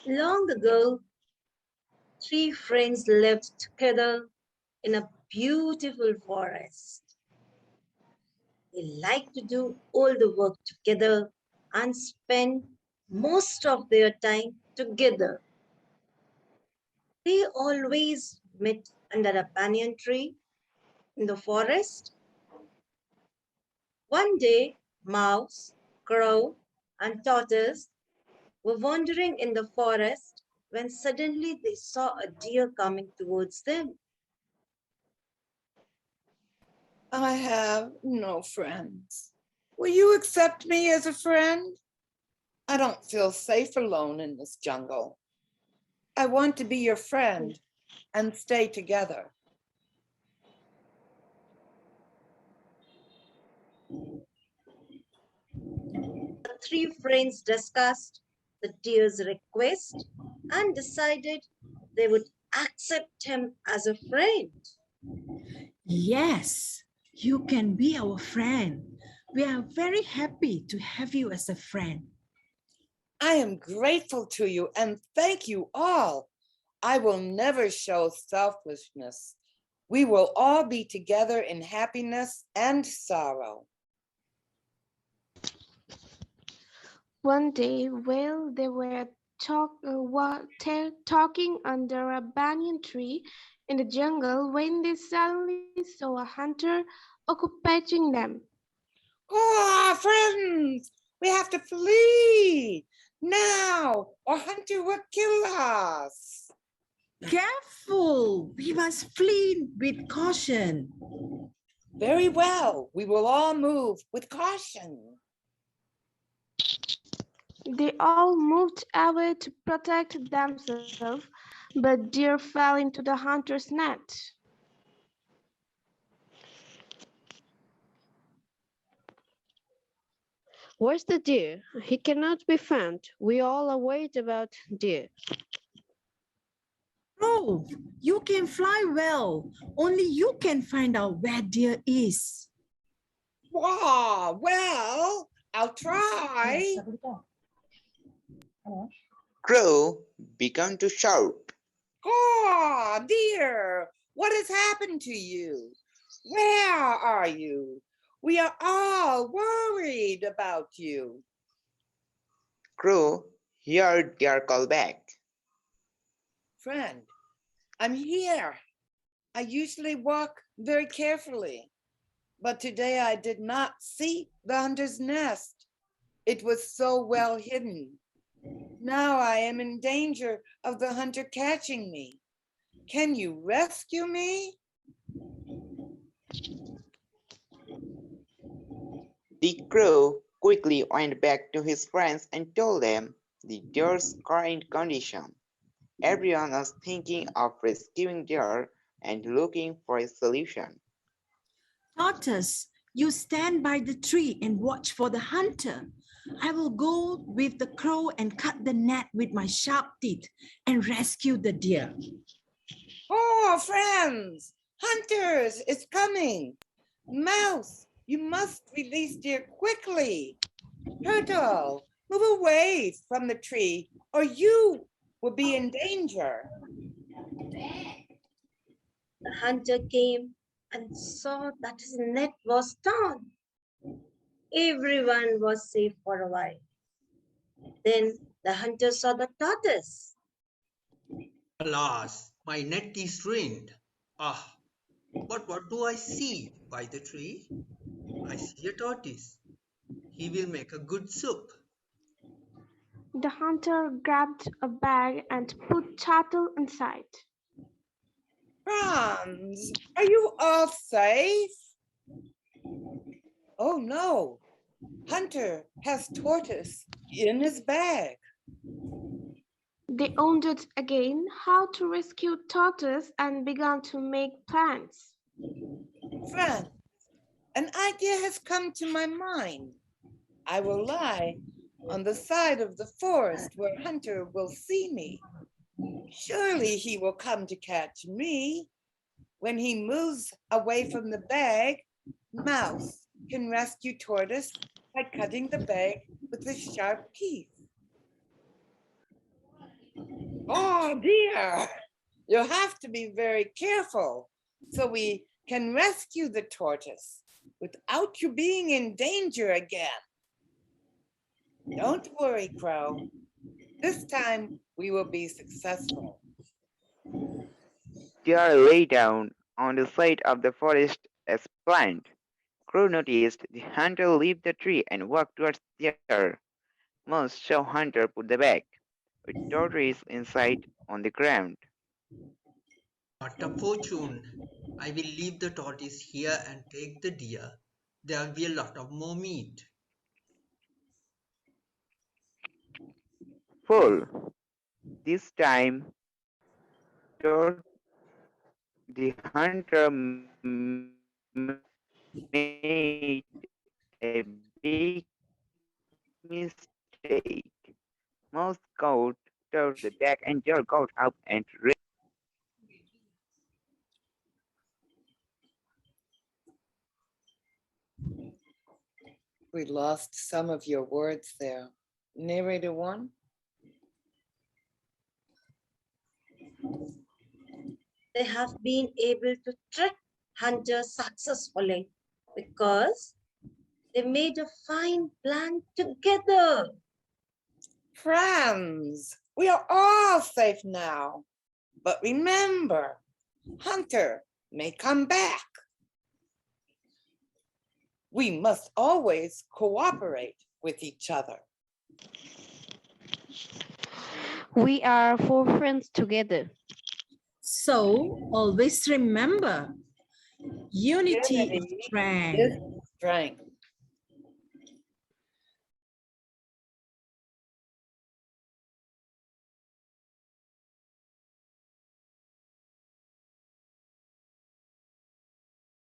Long ago, three friends lived together in a beautiful forest. They liked to do all the work together and spend most of their time together. They always met under a banyan tree in the forest. One day, mouse, crow, and tortoise were wandering in the forest when suddenly they saw a deer coming towards them. I have no friends. Will you accept me as a friend? I don't feel safe alone in this jungle. I want to be your friend and stay together. The three friends discussed the deer's request and decided they would accept him as a friend. Yes, you can be our friend. We are very happy to have you as a friend. I am grateful to you and thank you all. I will never show selfishness. We will all be together in happiness and sorrow. One day, while they were talking under a banyan tree in the jungle, when they suddenly saw a hunter occupying them. Oh, friends, we have to flee now, or Hunter will kill us. Careful, we must flee with caution. Very well, we will all move with caution. They all moved away to protect themselves, but deer fell into the hunter's net. Where's the deer? He cannot be found. We all are worried about deer. Oh, you can fly well. Only you can find out where deer is. Wow, well, I'll try. Crow began to shout. Oh, dear, what has happened to you? Where are you? We are all worried about you. Crow heard their call back. Friend, I'm here. I usually walk very carefully, but today I did not see the hunter's nest. It was so well hidden. Now I am in danger of the hunter catching me. Can you rescue me? The crow quickly went back to his friends and told them the deer's current condition. Everyone was thinking of rescuing deer and looking for a solution. Tortoise, you stand by the tree and watch for the hunter. I will go with the crow and cut the net with my sharp teeth and rescue the deer. Oh, friends, hunters is coming. Mouse, you must release deer quickly. Turtle, move away from the tree or you will be in danger. The hunter came and saw that his net was torn. Everyone was safe for a while. Then the hunter saw the tortoise. Alas, my net is ruined. Ah, but what do I see by the tree? I see a tortoise. He will make a good soup. The hunter grabbed a bag and put Turtle inside. Franz, are you all safe? Oh no, Hunter has tortoise in his bag. They wondered again how to rescue Tortoise and began to make plans. Friend, an idea has come to my mind. I will lie on the side of the forest where Hunter will see me. Surely he will come to catch me. When he moves away from the bag, Mouse can rescue Tortoise by cutting the bag with his sharp teeth. Oh dear, you have to be very careful so we can rescue the tortoise without you being in danger again. Don't worry, Crow. This time we will be successful. Deer lay down on the side of the forest as planned. Crow noticed the hunter leave the tree and walk towards Deer. Mouse saw Hunter put the bag with tortoise inside on the ground. What a fortune! I will leave the tortoise here and take the deer. There will be a lot of more meat. Full. This time, the hunter made a big mistake. Mouse got towards the deck and Deer got up and ran. We lost some of your words there. Narrator one. They have been able to trick Hunter successfully because they made a fine plan together. Friends, we are all safe now. But remember, Hunter may come back. We must always cooperate with each other. We are four friends together. So always remember, unity is Unity strength. is strength.